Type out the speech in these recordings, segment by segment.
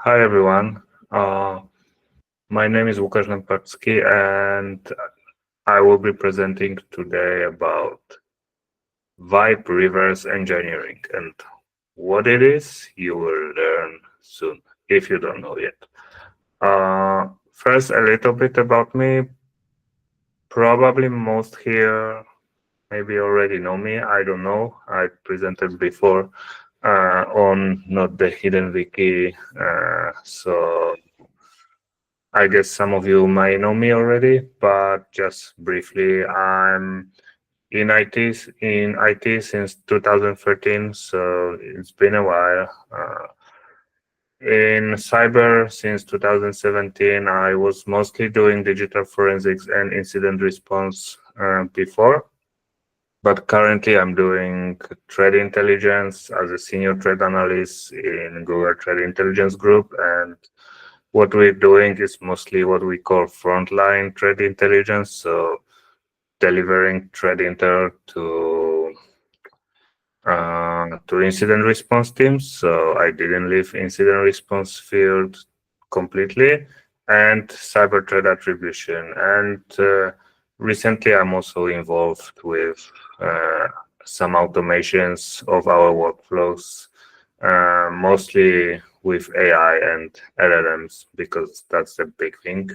Hi everyone. Uh, my name is Lukasz Lamparski, and I will be presenting today about Vibe reverse engineering. And what it is, you will learn soon if you don't know yet. First, a little bit about me. Probably most here maybe already know me. I don't know. I presented before on Not the Hidden Wiki. So I guess some of you might know me already, but just briefly, I'm in IT since 2013, so it's been a while. In cyber since 2017, I was mostly doing digital forensics and incident response before, but currently I'm doing threat intelligence as a senior threat analyst in Google Threat Intelligence Group, and what we're doing is mostly what we call frontline threat intelligence, so delivering threat intel to incident response teams. So I didn't leave incident response field completely, and cyber threat attribution. And recently, I'm also involved with some automations of our workflows, mostly with AI and LLMs, because that's the big thing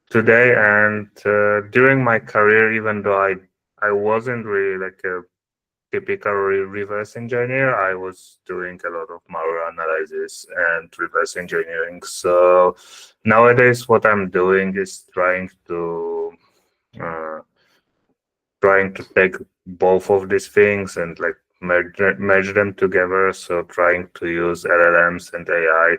today. And during my career, even though I wasn't really like a typical reverse engineer, I was doing a lot of malware analysis and reverse engineering. So nowadays, what I'm doing is uh, trying to take both of these things and like merge them together. So trying to use LLMs and AI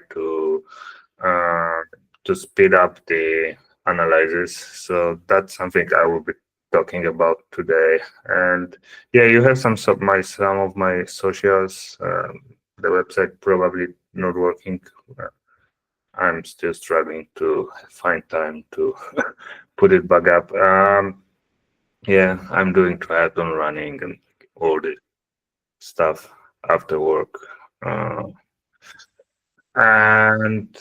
uh, to speed up the analysis. So that's something I will be talking about today. And yeah, you have some of my socials. The website probably not working. I'm still struggling to find time to put it back up. Yeah, I'm doing triathlon running and all the stuff after work. Uh, and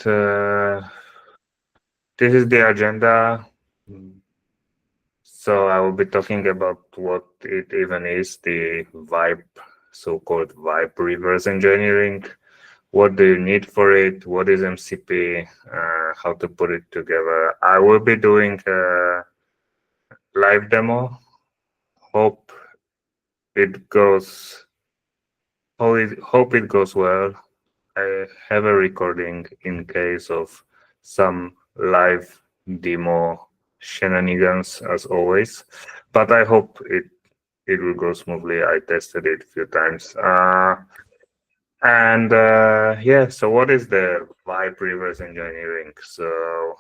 This is the agenda. So I will be talking about what it even is, the vibe, so-called vibe reverse engineering. What do you need for it? What is MCP? How to put it together. I will be doing a live demo. Hope it goes. Hope it goes well. I have a recording in case of some live demo shenanigans as always, but I hope it will go smoothly. I tested it a few times. Yeah, so what is the vibe reverse engineering? So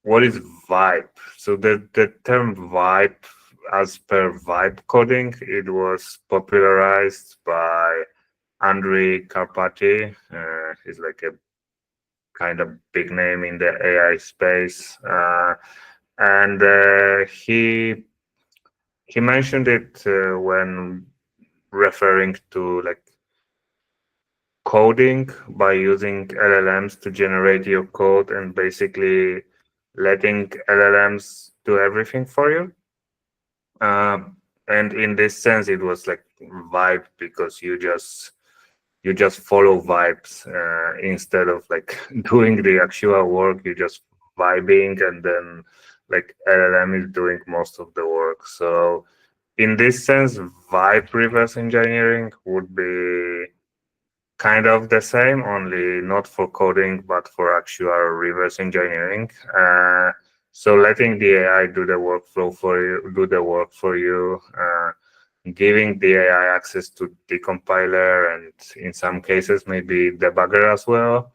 what is vibe? So the term vibe, as per vibe coding, it was popularized by Andrei Karpathy. He's like a kind of big name in the AI space, and he mentioned it when referring to like coding by using LLMs to generate your code and basically letting LLMs do everything for you. And in this sense, it was like vibe because you just follow vibes instead of like doing the actual work. You just vibing, and then like LLM is doing most of the work. So in this sense, vibe reverse engineering would be kind of the same, only not for coding, but for actual reverse engineering. So letting the AI do the workflow for you, do the work for you, giving the AI access to the compiler and in some cases maybe debugger as well.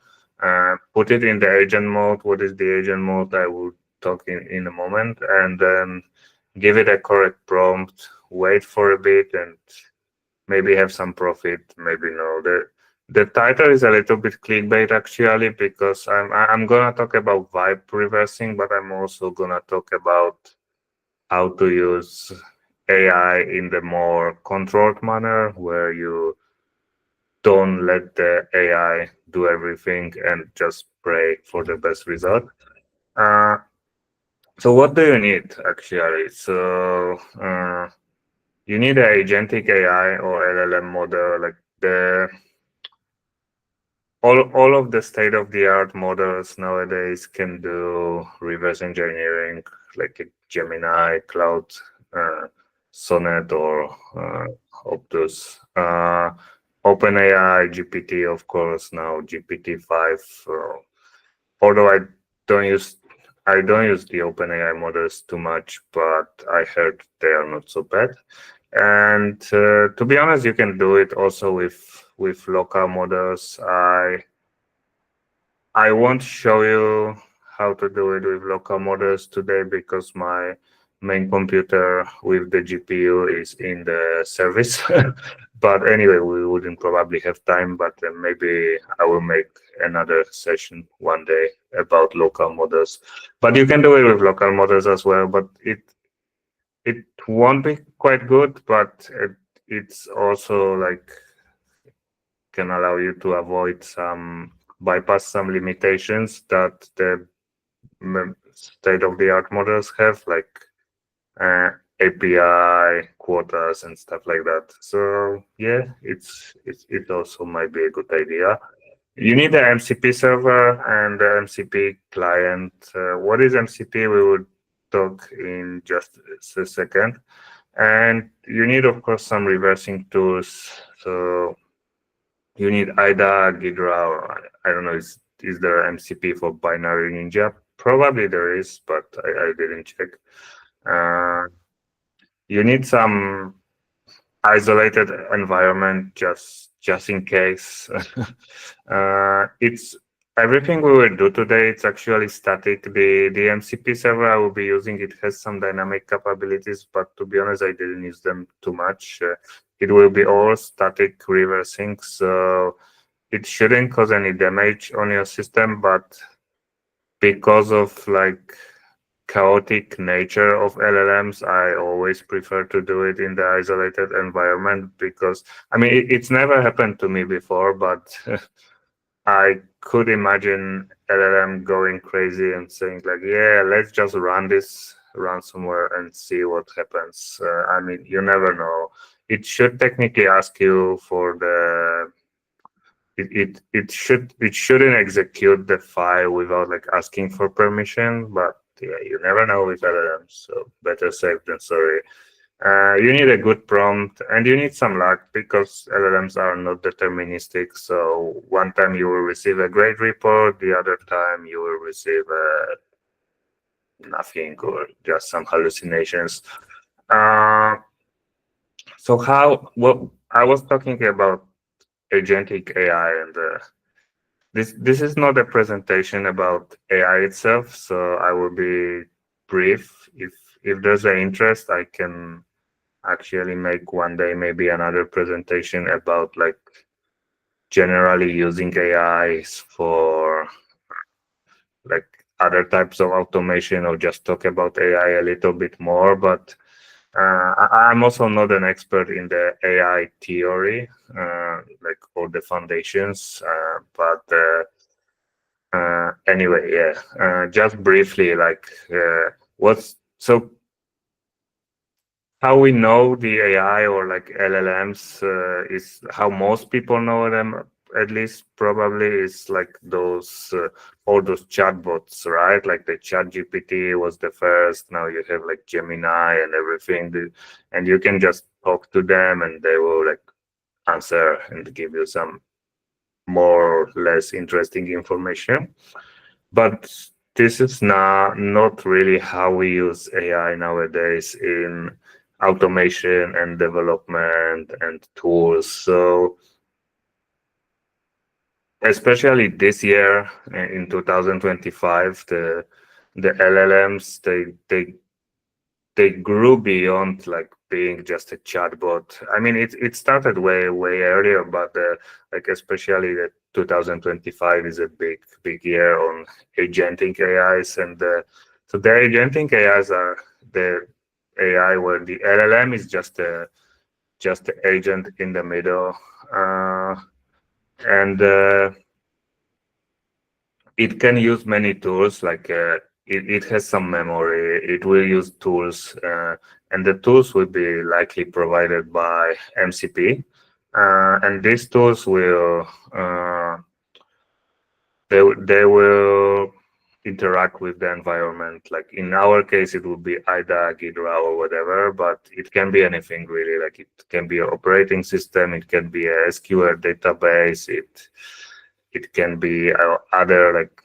Put it in the agent mode. What is the agent mode? I will talk in a moment, and then give it a correct prompt, wait for a bit, and maybe have some profit, maybe no. The title is a little bit clickbait actually, because I'm gonna talk about vibe reversing, but I'm also gonna talk about how to use AI in the more controlled manner, where you don't let the AI do everything and just pray for the best result. Uh, so what do you need actually? So you need an agentic AI or LLM model, like the all of the state of the art models nowadays can do reverse engineering, like a Gemini, Cloud, uh, Sonnet, or Optus. OpenAI, GPT, of course, now GPT-5. Although don't use I don't use the OpenAI models too much, but I heard they are not so bad. And to be honest, you can do it also with local models. I won't show you how to do it with local models today because my main computer with the GPU is in the service. But anyway, we wouldn't probably have time, but maybe I will make another session one day about local models. But you can do it with local models as well, but it won't be quite good, but it's also like can allow you to avoid bypass some limitations that the state of the art models have, like API quotas and stuff like that. So yeah, it also might be a good idea. You need the MCP server and the MCP client. What is MCP? We will talk in just a second. And you need, of course, some reversing tools. So you need IDA, Ghidra, or I don't know, is there MCP for binary ninja? Probably there is, but I didn't check. Uh, you need some isolated environment just in case. It's everything we will do today. It's actually static. The MCP server I will be using, it has some dynamic capabilities, but to be honest, I didn't use them too much. It will be all static reversing, so it shouldn't cause any damage on your system. But because of like chaotic nature of LLMs, I always prefer to do it in the isolated environment because I mean it's never happened to me before, but I could imagine LLM going crazy and saying like, yeah, let's just run this ransomware and see what happens. I mean, you never know. It should technically ask you for the it shouldn't execute the file without like asking for permission, but yeah, you never know with LLMs, so better safe than sorry. You need a good prompt and you need some luck because LLMs are not deterministic. So one time you will receive a great report, the other time you will receive nothing or just some hallucinations. So well, I was talking about agentic AI and this is not a presentation about AI itself, so I will be brief. If there's an interest, I can actually make one day maybe another presentation about like generally using AIs for like other types of automation or just talk about AI a little bit more. But I'm also not an expert in the AI theory, like all the foundations, but anyway, yeah, just briefly, like what's so how we know the AI or like LLMs is how most people know them. At least probably is like those all those chatbots, right? Like the Chat GPT was the first. Now you have like Gemini and everything, and you can just talk to them, and they will like answer and give you some more or less interesting information. But this is not really how we use AI nowadays in automation and development and tools. So especially this year in 2025, the LLMs they grew beyond like being just a chatbot. I mean, it started way earlier, but like especially the 2025 is a big year on agentic AIs, and so the agentic AIs are the AI where the LLM is just a agent in the middle. and it can use many tools. Like it has some memory. It will use tools, and the tools will be likely provided by MCP. And these tools will they will interact with the environment. Like in our case, it would be IDA, Ghidra, or whatever, but it can be anything really. Like it can be an operating system, it can be a SQL database, it can be other like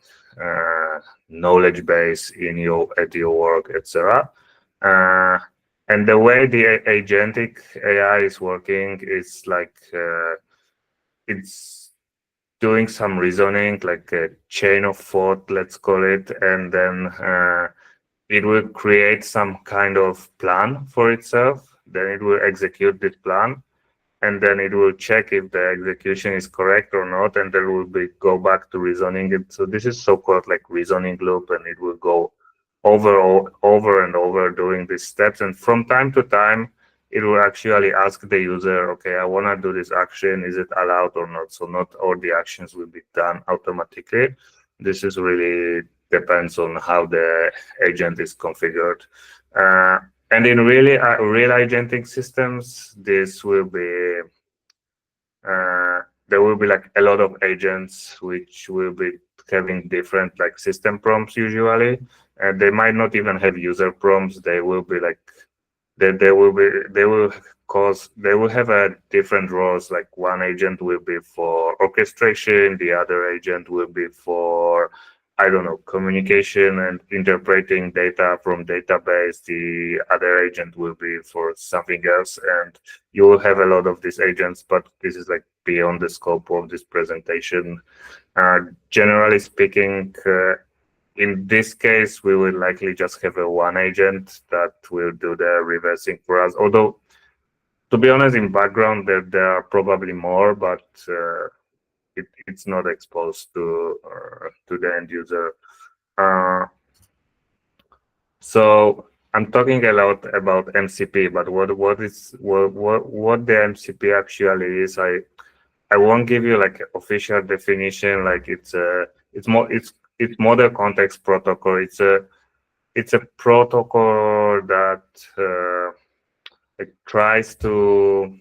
knowledge base in your at your work, etc. And the way the agentic AI is working is like it's doing some reasoning, like a chain of thought, let's call it, and then it will create some kind of plan for itself. Then it will execute this plan, and then it will check if the execution is correct or not, and then will be go back to reasoning it. So this is so-called like reasoning loop, and it will go over and over doing these steps. And from time to time, it will actually ask the user, okay, I want to do this action. Is it allowed or not? So not all the actions will be done automatically. This is really depends on how the agent is configured. And in really real agentic systems, this will be there will be like a lot of agents which will be having different like system prompts usually, and they might not even have user prompts. They will be like they will have a different roles. Like one agent will be for orchestration, the other agent will be for, I don't know, communication and interpreting data from database. The other agent will be for something else, and you will have a lot of these agents, but this is like beyond the scope of this presentation. Generally speaking, in this case, we will likely just have a one agent that will do the reversing for us. Although, to be honest, in background, there are probably more, but it's not exposed to the end user. So I'm talking a lot about MCP, but what the MCP actually is, I won't give you like official definition. Like it's model context protocol. It's a protocol that it tries to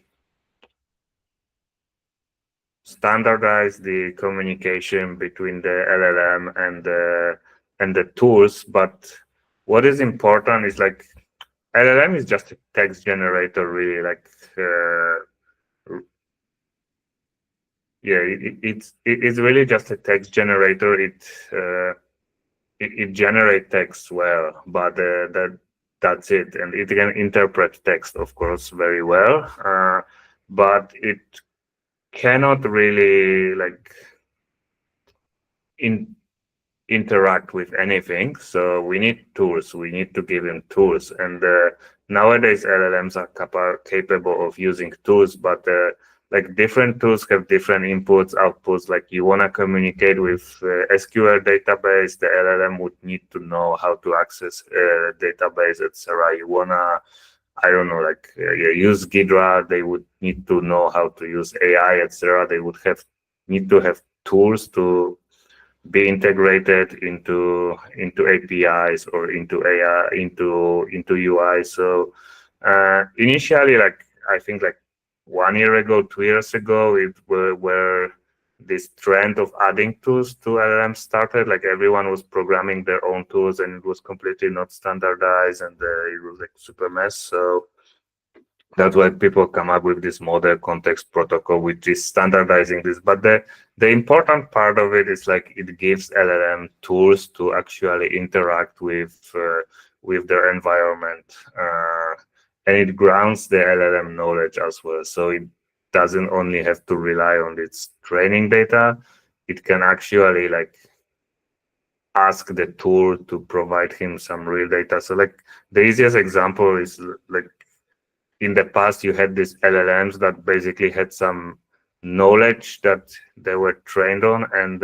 standardize the communication between the LLM and the tools. But what is important is like LLM is just a text generator, really. Like it's really just a text generator. It generates text well, but that's it. And it can interpret text, of course, very well. But it cannot really like interact with anything. So we need tools. We need to give him tools. And nowadays LLMs are capable of using tools, but like different tools have different inputs, outputs. Like you want to communicate with SQL database, the LLM would need to know how to access database, etc. You wanna, I don't know, like use Ghidra, they would need to know how to use AI, etc. They would need to have tools to be integrated into APIs or into AI, into UI. So initially, like I think like 1 year ago, 2 years ago, it where this trend of adding tools to LLM started. Like everyone was programming their own tools, and it was completely not standardized, and it was like super mess. So that's why people come up with this model context protocol, which is standardizing this. But the important part of it is like it gives LLM tools to actually interact with their environment, and it grounds the LLM knowledge as well. So it doesn't only have to rely on its training data; it can actually like ask the tool to provide him some real data. So like the easiest example is like, in the past, you had these LLMs that basically had some knowledge that they were trained on, and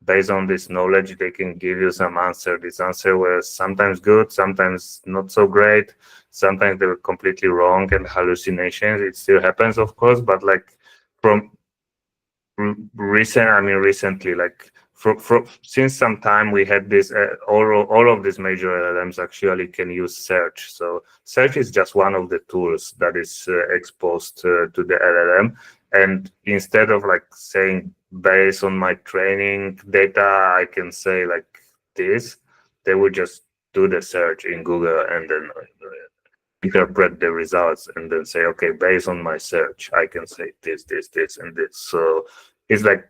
based on this knowledge, they can give you some answer. This answer was sometimes good, sometimes not so great. Sometimes they were completely wrong and hallucinations. It still happens, of course, but like from recently, like since some time we had this, all of these major LLMs actually can use search. So search is just one of the tools that is exposed to the LLM. And instead of like saying based on my training data, I can say like this, they would just do the search in Google and then interpret the results and then say, okay, based on my search, I can say this, and this. So it's like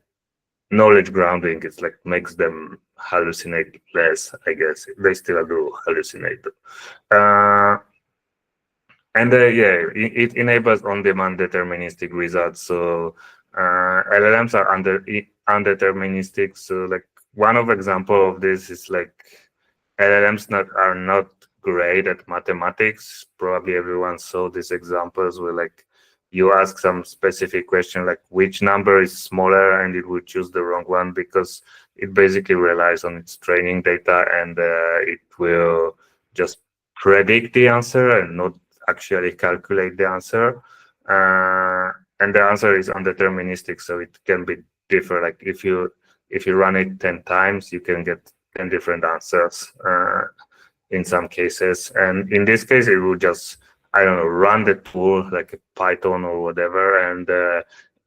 knowledge grounding. It's like makes them hallucinate less, I guess. They still do hallucinate. Yeah, it enables on-demand deterministic results. So LLMs are undeterministic. So like one of example of this is like LLMs are not great at mathematics. Probably everyone saw these examples where like you ask some specific question like which number is smaller and it will choose the wrong one because it basically relies on its training data and it will just predict the answer and not actually calculate the answer. And the answer is undeterministic, so it can be different. Like if you run it 10 times, you can get 10 different answers in some cases. And in this case, it will just, I don't know, run the tool like a Python or whatever, and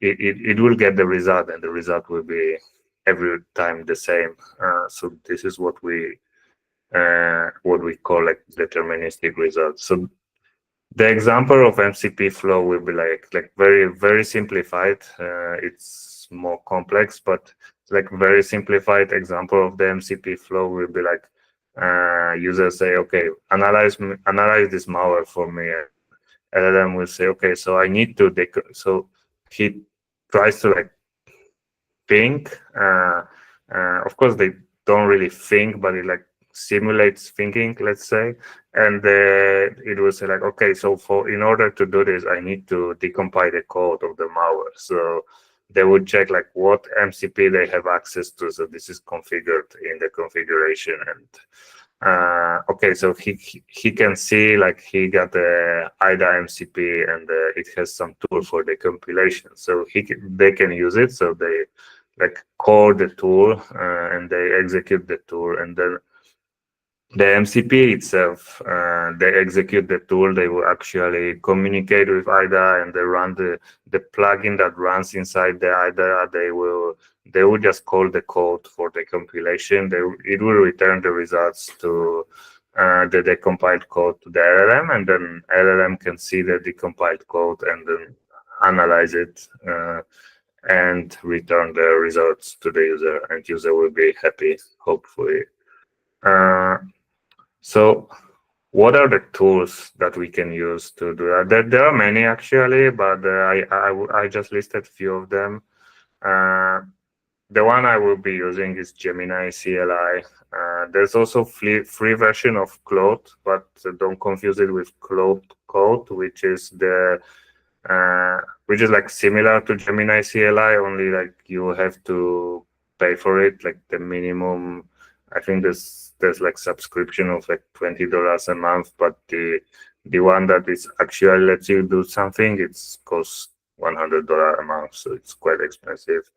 it will get the result, and the result will be every time the same. So this is what we call like deterministic results. So the example of MCP flow will be like very, very simplified. It's more complex, but like very simplified example of the MCP flow will be like users say, okay, analyze this malware for me. LLM will say, okay, so I need to so he tries to like think. Of course, they don't really think, but it like simulates thinking, let's say, and it will say like, okay, so in order to do this, I need to decompile the code of the malware. So they would check like what MCP they have access to. So this is configured in the configuration, and okay, so he can see like he got the IDA MCP and it has some tool for the compilation. So they can use it. So they like call the tool and they execute the tool, and then the MCP itself, they execute the tool, they will actually communicate with IDA, and they run the plugin that runs inside the IDA. They will just call the code for the compilation. It will return the results to the decompiled code to the LLM, and then LLM can see the decompiled code and then analyze it and return the results to the user, and user will be happy, hopefully. So what are the tools that we can use to do that? There are many actually, but I just listed a few of them. The one I will be using is Gemini CLI. There's also free version of Claude, but don't confuse it with Claude Code, which is like similar to Gemini CLI, only like you have to pay for it, like the minimum. I think there's like subscription of like $20 a month, but the one that is actually lets you do something, it's costs $100 a month, so it's quite expensive.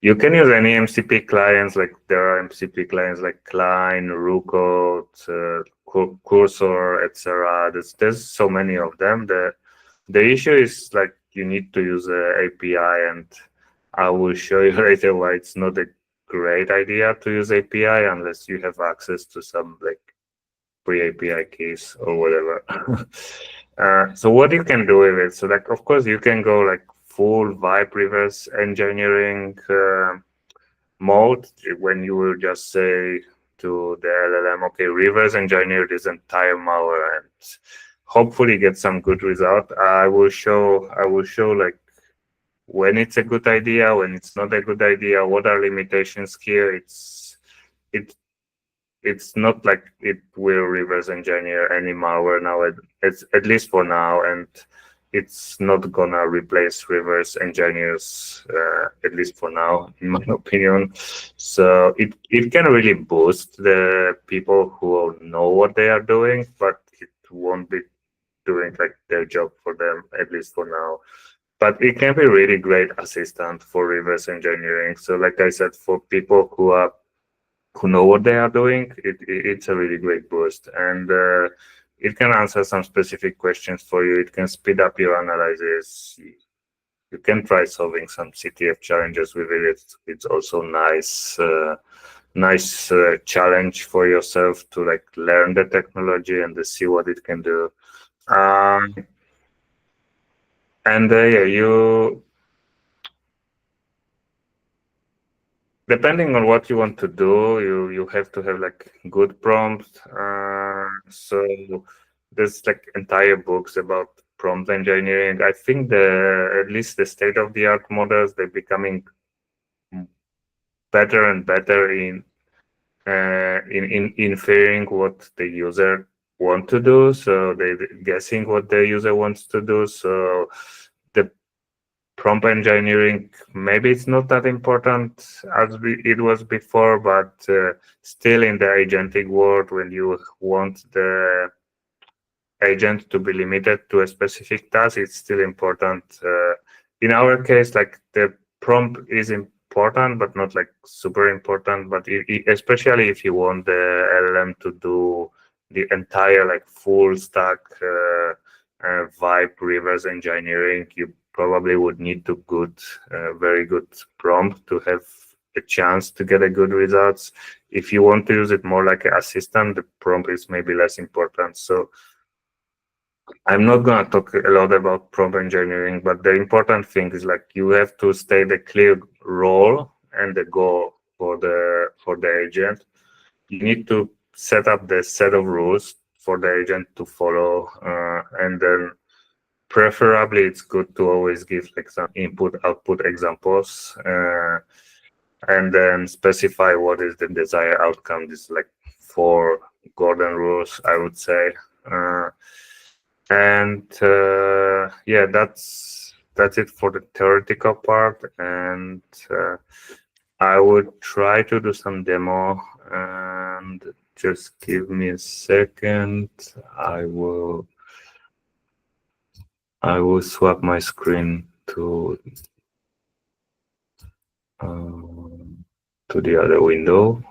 You can use any MCP clients, like there are MCP clients like Klein, Ruko, Cursor, etc. There's so many of them. The issue is like you need to use an API, and I will show you later why it's not a great idea to use API unless you have access to some like free API keys or whatever. So what you can do with it? So like, of course, you can go like full vibe reverse engineering mode, when you will just say to the LLM, okay, reverse engineer this entire malware and hopefully get some good result. I will show like when it's a good idea, when it's not a good idea, what are limitations here. It's not like it will reverse engineer any malware now, it's at least for now, and it's not gonna replace reverse engineers, at least for now, in my opinion. So it can really boost the people who know what they are doing, but it won't be doing like their job for them, at least for now. but it can be really great assistant for reverse engineering. So like I said, for people who know what they are doing, it's a really great boost. And it can answer some specific questions for you. It can speed up your analysis. You can try solving some CTF challenges with it. It's also nice challenge for yourself to like learn the technology and to see what it can do. And yeah, depending on what you want to do, you have to have like good prompts. So there's like entire books about prompt engineering. I think at least the state-of-the-art models, they're becoming better and better in inferring what the user want to do. So they're guessing what the user wants to do. So the prompt engineering, maybe it's not that important as it was before, but still in the agentic world, when you want the agent to be limited to a specific task, it's still important. In our case, like the prompt is important, but not like super important. But especially if you want the LLM to do the entire like full stack vibe reverse engineering, you probably would need to very good prompt to have a chance to get a good results. If you want to use it more like an assistant, the prompt is maybe less important. So I'm not going to talk a lot about prompt engineering, but the important thing is like you have to state a clear role and the goal for the agent. You need to set up the set of rules for the agent to follow, and then preferably it's good to always give like some input-output examples, and then specify what is the desired outcome. This is like 4 golden rules, I would say. And yeah, that's it for the theoretical part. And I would try to do some demo, and just give me a second. I will swap my screen to the other window,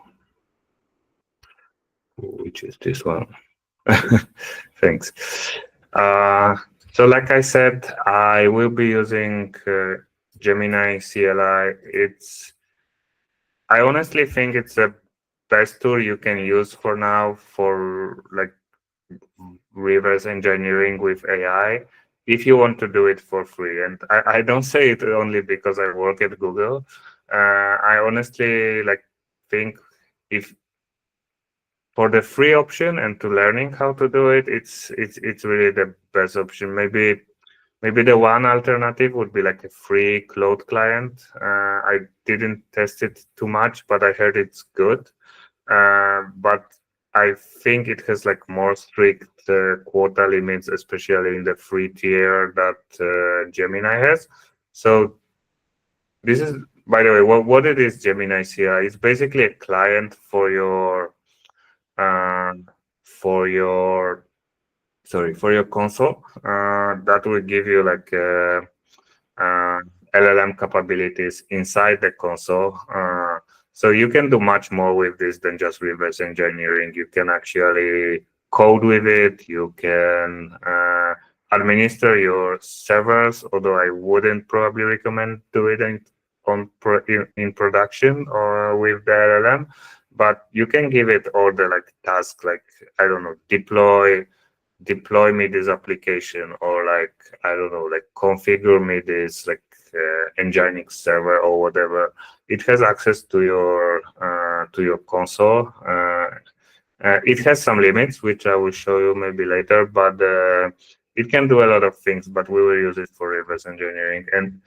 which is this one. Thanks. So like I said, I will be using Gemini CLI. I honestly think it's the best tool you can use for now for like reverse engineering with AI, if you want to do it for free. And I don't say it only because I work at Google. I honestly like think if for the free option and to learning how to do it, it's really the best option. Maybe the one alternative would be like a free cloud client. I didn't test it too much, but I heard it's good. But I think it has like more strict quota limits, especially in the free tier that Gemini has. So this is, by the way, what it is, Gemini CI. It's basically a client for your console that will give you like LLM capabilities inside the console. So you can do much more with this than just reverse engineering. You can actually code with it. You can administer your servers, although I wouldn't probably recommend doing it in production or with the LLM. But you can give it all the like tasks, like I don't know, deploy me this application, or like I don't know, like configure me this like Nginx server or whatever. It has access to your console. It has some limits, which I will show you maybe later, but it can do a lot of things. But we will use it for reverse engineering. And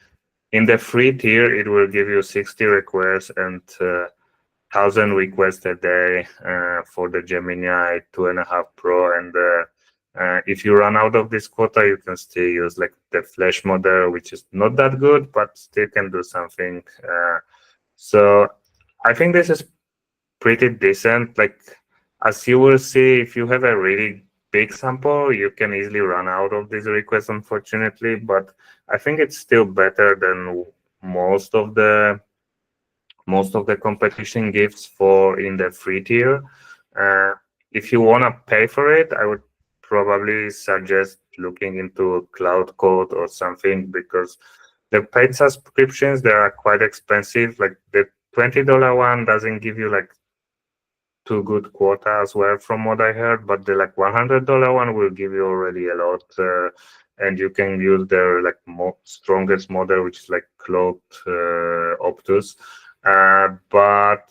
in the free tier, it will give you 60 requests and 1,000 requests a day for the Gemini 2.5 Pro. And if you run out of this quota, you can still use like the Flash model, which is not that good, but still can do something. So I think this is pretty decent. Like, as you will see, if you have a really big sample, you can easily run out of these requests, unfortunately. But I think it's still better than most of the competition gives for in the free tier. If you want to pay for it, I would probably suggest looking into Cloud Code or something, because the paid subscriptions, they are quite expensive. Like the $20 one doesn't give you like too good quota as well, from what I heard, but the like $100 one will give you already a lot, and you can use their like strongest model, which is like Claude Optus. But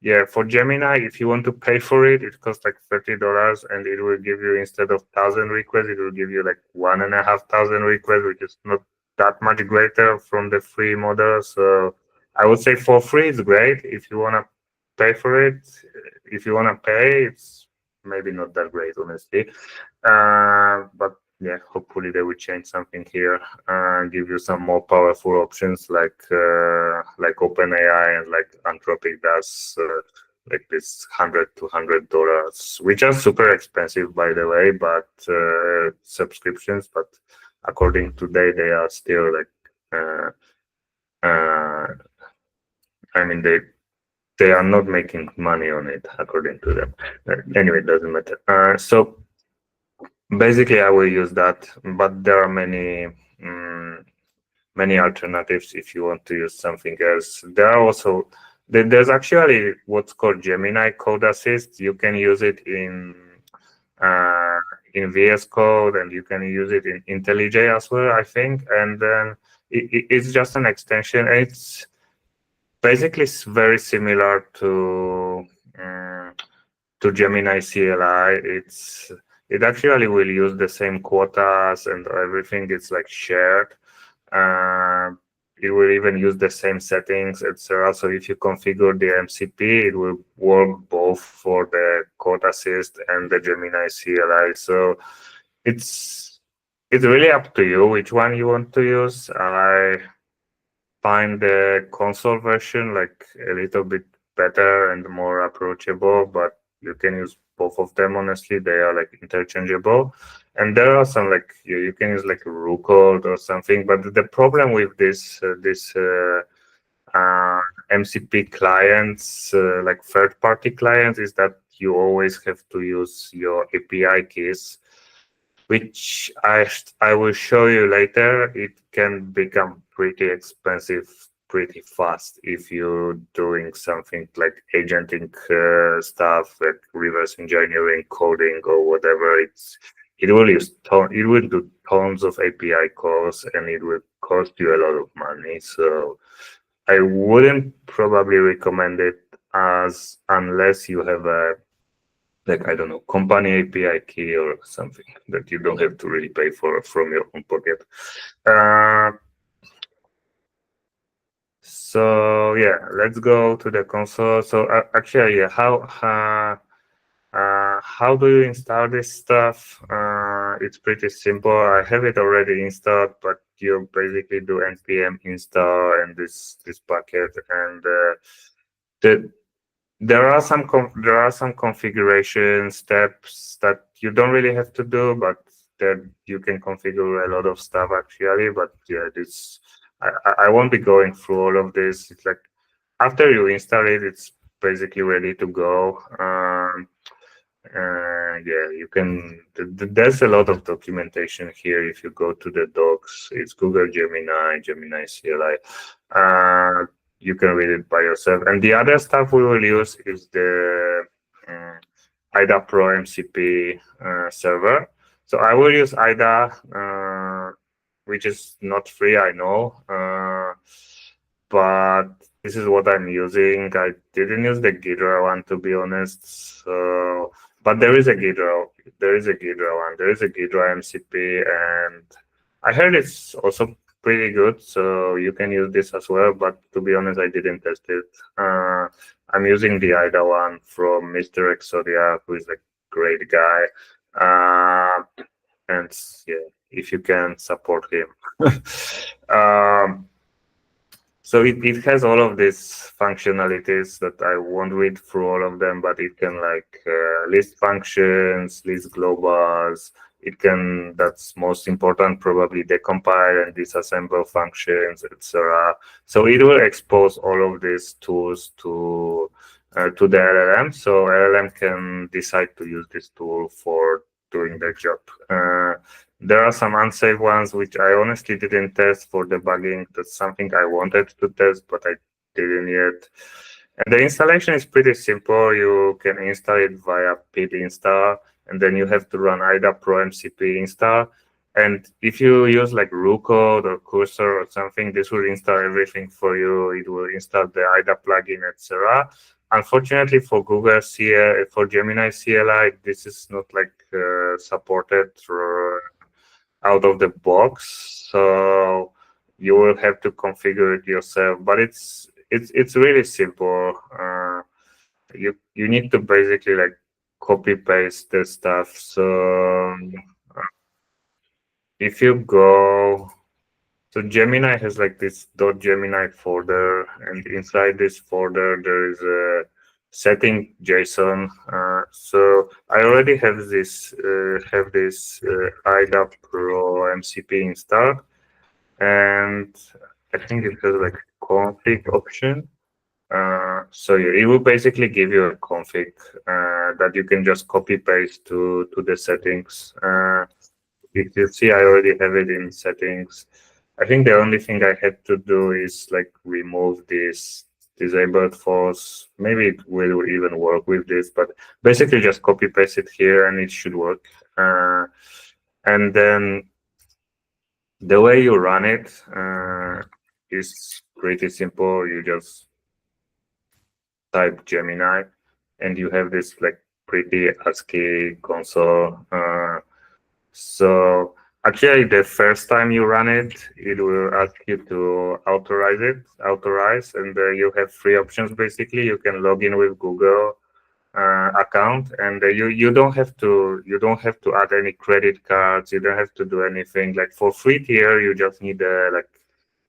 yeah, for Gemini, if you want to pay for it, it costs like $30, and it will give you, instead of 1,000 requests, it will give you like 1,500 requests, which is not that much greater from the free model. So I would say for free, it's great. If you want to pay for it, if you want to pay, it's maybe not that great, honestly. But yeah, hopefully they will change something here and give you some more powerful options like OpenAI and like Anthropic does, like this $100 which are super expensive, by the way, but subscriptions. But according to they are still like I mean, they are not making money on it, according to them. Anyway, it doesn't matter. So basically, I will use that, but there are many alternatives if you want to use something else. There are also there's actually what's called Gemini Code Assist. You can use it in VS Code, and you can use it in IntelliJ as well, I think. And then it's just an extension. It's basically very similar to Gemini CLI. It actually will use the same quotas and everything. It's like shared. It will even use the same settings, etc. So if you configure the MCP, it will work both for the code assist and the Gemini CLI. So it's really up to you which one you want to use. I find the console version like a little bit better and more approachable, but you can use both of them. Honestly, they are like interchangeable. And there are some like you can use like RuCode or something. But the problem with this MCP clients, like third-party clients, is that you always have to use your API keys, which I will show you later. It can become pretty expensive pretty fast if you're doing something like agenting stuff, like reverse engineering, coding, or whatever. It will do tons of API calls, and it will cost you a lot of money. So I wouldn't probably recommend it unless you have a, like, I don't know, company API key or something that you don't have to really pay for from your own pocket. So yeah, let's go to the console. So actually, yeah, how do you install this stuff? It's pretty simple. I have it already installed, but you basically do npm install and this packet, and there are some configuration steps that you don't really have to do, but that you can configure a lot of stuff actually. But yeah, I won't be going through all of this. It's like after you install it, it's basically ready to go. Yeah, you can. There's a lot of documentation here. If you go to the docs, it's Google Gemini CLI. You can read it by yourself. And the other stuff we will use is the IDA Pro MCP server. So I will use IDA, which is not free, I know, but this is what I'm using. I didn't use the Ghidra one, to be honest. So, but there is a Ghidra one. There is a Ghidra MCP, and I heard it's also pretty good. So you can use this as well. But to be honest, I didn't test it. I'm using the IDA one from Mr. Exodia, who is a great guy. And yeah, if you can support him. So it has all of these functionalities that I won't read through all of them, but it can like list functions, list globals. It can, that's most important, probably decompile and disassemble functions, etc. So it will expose all of these tools to the LLM. So LLM can decide to use this tool for doing their job. There are some unsafe ones which I honestly didn't test for debugging. That's something I wanted to test, but I didn't yet. And the installation is pretty simple. You can install it via pip install, and then you have to run IDA Pro MCP install. And if you use like Rucode or Cursor or something, this will install everything for you. It will install the IDA plugin, etc. Unfortunately, for Google CL, for Gemini CLI, this is not like supported out of the box, so you will have to configure it yourself. But it's really simple. You need to basically like copy paste the stuff. So if you go, so Gemini has like this .gemini folder, and inside this folder there is a setting JSON. So I already have this IDA Pro MCP installed, and I think it has like config option. So yeah, it will basically give you a config that you can just copy paste to the settings. If you see, I already have it in settings. I think the only thing I had to do is like remove this disabled false. Maybe it will even work with this, but basically just copy paste it here and it should work. And then the way you run it is pretty simple. You just type Gemini and you have this like pretty ASCII console. So actually, the first time you run it, it will ask you to authorize, and you have three options basically. You can log in with Google account, and you don't have to add any credit cards. You don't have to do anything. Like for free tier, you just need a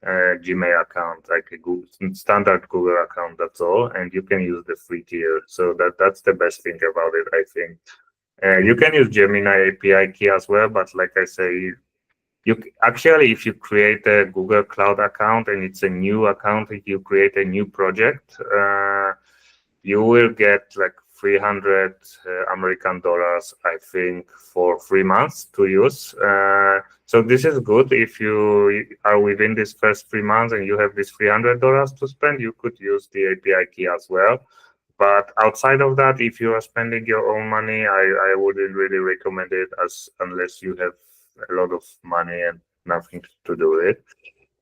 Gmail account, like a standard Google account. That's all, and you can use the free tier. So that's the best thing about it, I think. You can use Gemini API key as well, but like I say, you actually, if you create a Google Cloud account and it's a new account, if you create a new project, you will get like 300 American dollars, I think, for 3 months to use. So this is good. If you are within this first 3 months and you have this $300 to spend, you could use the API key as well. But outside of that, if you are spending your own money, I wouldn't really recommend it unless you have a lot of money and nothing to do with it.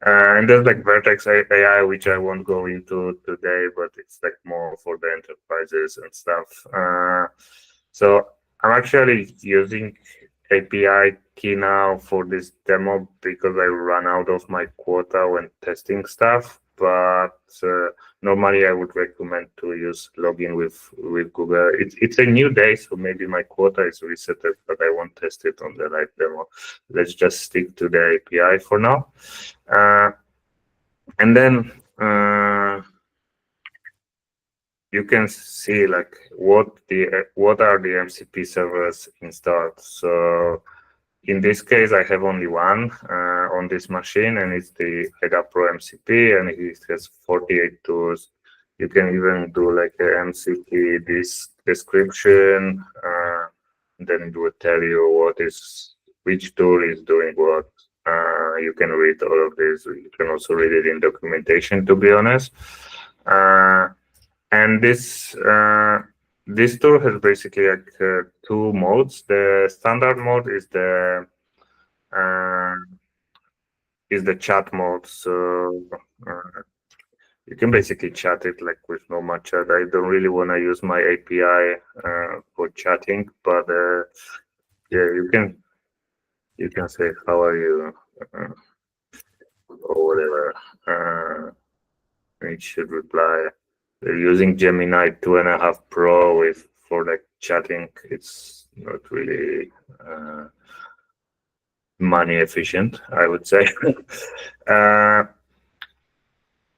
And there's like Vertex AI, which I won't go into today, but it's like more for the enterprises and stuff. So I'm actually using API key now for this demo because I ran out of my quota when testing stuff. But normally I would recommend to use login with Google. It's a new day, so maybe my quota is reset, but I won't test it on the live demo. Let's just stick to the API for now. And then you can see like what are the MCP servers installed. So in this case, I have only one on this machine, and it's the IDA Pro MCP, and it has 48 tools. You can even do like a MCP description, then it will tell you which tool is doing what. You can read all of this. You can also read it in documentation, to be honest. And this tool has basically like two modes. The standard mode is the chat mode. So you can basically chat it like with normal chat. I don't really want to use my API for chatting, but yeah, you can say how are you or whatever. It should reply. Using Gemini 2.5 Pro for like chatting, it's not really money efficient, I would say.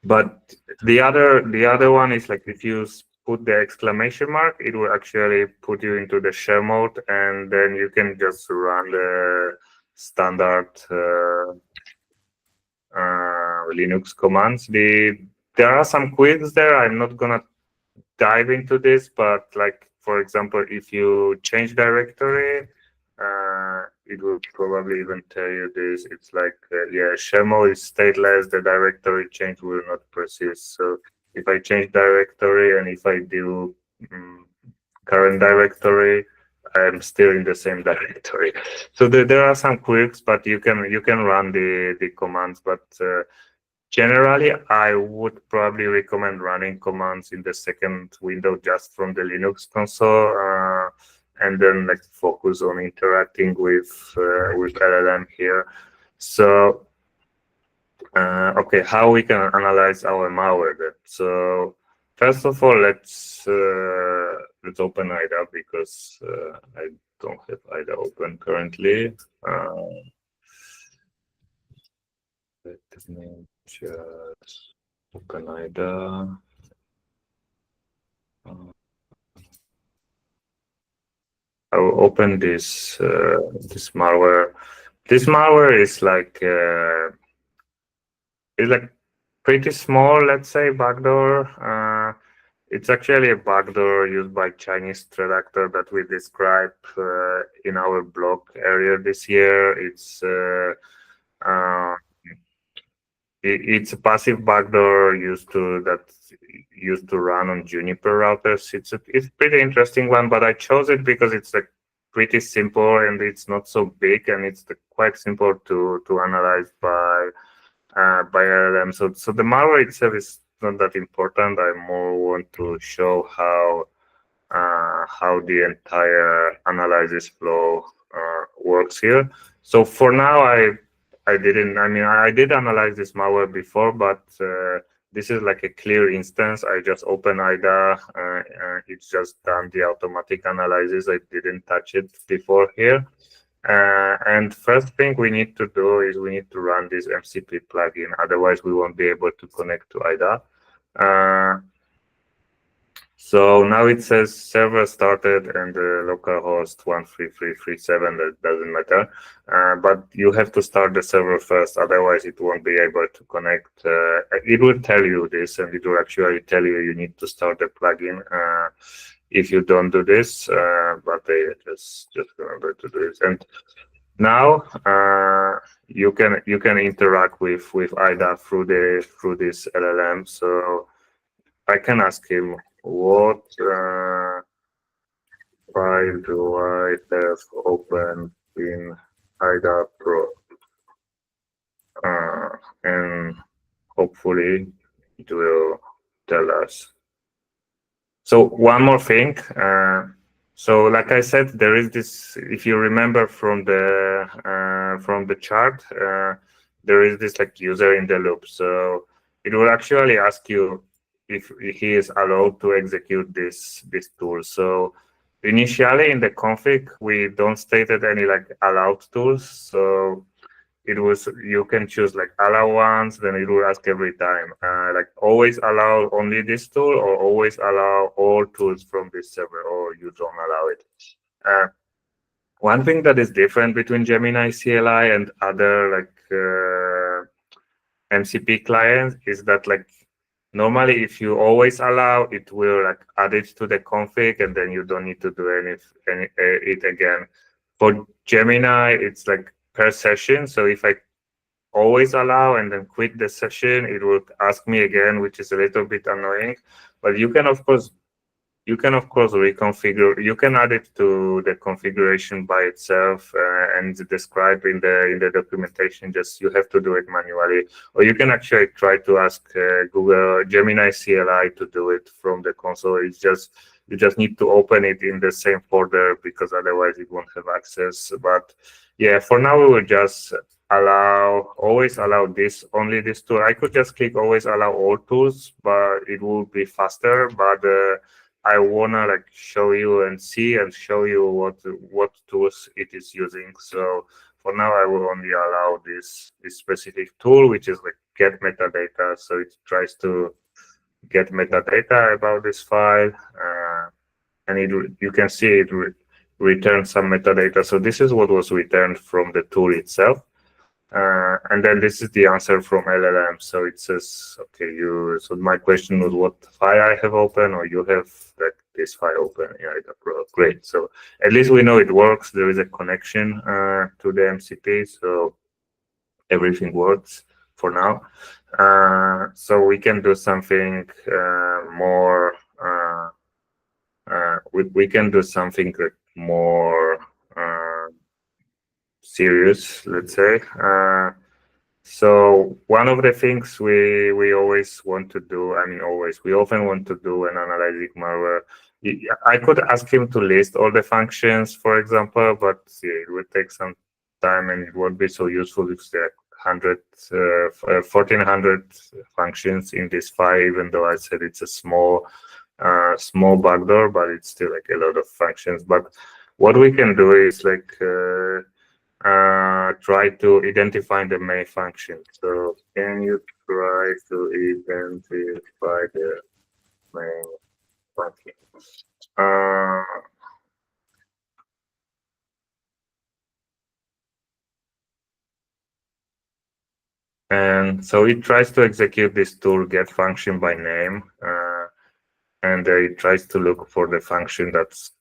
But the other one is like if you put the exclamation mark, it will actually put you into the share mode, and then you can just run the standard Linux commands. There are some quirks there. I'm not gonna dive into this, but like for example, if you change directory, it will probably even tell you this. It's like yeah, share mode is stateless. The directory change will not persist. So if I change directory and if I do current directory, I'm still in the same directory. So there are some quirks, but you can run the commands. But generally, I would probably recommend running commands in the second window just from the Linux console, and then like focus on interacting with LLM here. So okay, how we can analyze our malware then? So first of all, let's open IDA because I don't have IDA open currently. Let me just open IDA. I will open this this malware. This malware is like it's like pretty small, let's say, backdoor. It's actually a backdoor used by Chinese threat actor that we described in our blog earlier this year. It's a passive backdoor used to run on Juniper routers. It's pretty interesting one, but I chose it because it's like pretty simple and it's not so big and it's quite simple to analyze by LLM. So the malware itself is not that important. I more want to show how the entire analysis flow works here. So for now, I did analyze this malware before, but this is like a clear instance. I just open IDA. It's just done the automatic analysis. I didn't touch it before here. And first thing we need to do is we need to run this MCP plugin. Otherwise, we won't be able to connect to IDA. So now it says server started and localhost 13337. That doesn't matter, but you have to start the server first. Otherwise, it won't be able to connect. It will tell you this, and it will actually tell you need to start the plugin if you don't do this. But just remember to do it. And now you can interact with IDA through this LLM. So I can ask him what file do I have open in IDA Pro, and hopefully it will tell us. So one more thing. So like I said, there is this. If you remember from the chart, there is this like user in the loop. So it will actually ask you if he is allowed to execute this tool. So initially in the config, we don't stated any like allowed tools. So you can choose like allow once, then it will ask every time, like always allow only this tool or always allow all tools from this server, or you don't allow it. One thing that is different between Gemini CLI and other like MCP clients is that like normally if you always allow, it will like add it to the config and then you don't need to do it again. For Gemini, it's like per session. So if I always allow and then quit the session, it will ask me again, which is a little bit annoying. But you can of course reconfigure. You can add it to the configuration by itself and describe in the documentation. Just you have to do it manually, or you can actually try to ask Google Gemini CLI to do it from the console. It's just you just need to open it in the same folder because otherwise it won't have access. But yeah, for now we will just always allow only this tool. I could just click always allow all tools, but it will be faster. But I wanna like show you and show you what tools it is using. So for now, I will only allow this specific tool, which is like get metadata. So it tries to get metadata about this file, and you can see it returns some metadata. So this is what was returned from the tool itself. And then this is the answer from LLM. So it says, okay, so my question was what file I have open, or you have like this file open. Yeah, great. So at least we know it works. There is a connection to the MCP, so everything works for now. So we can do something more. We can do something more serious, let's say. So one of the things we always want to do, we often want to do when analyzing malware, I could ask him to list all the functions, for example, but it would take some time and it won't be so useful if there are 1,400 functions in this file, even though I said it's a small backdoor, but it's still like a lot of functions. But what we can do is like try to identify the main function. So can you try to identify the main function? And so it tries to execute this tool get function by name, and it tries to look for the function that's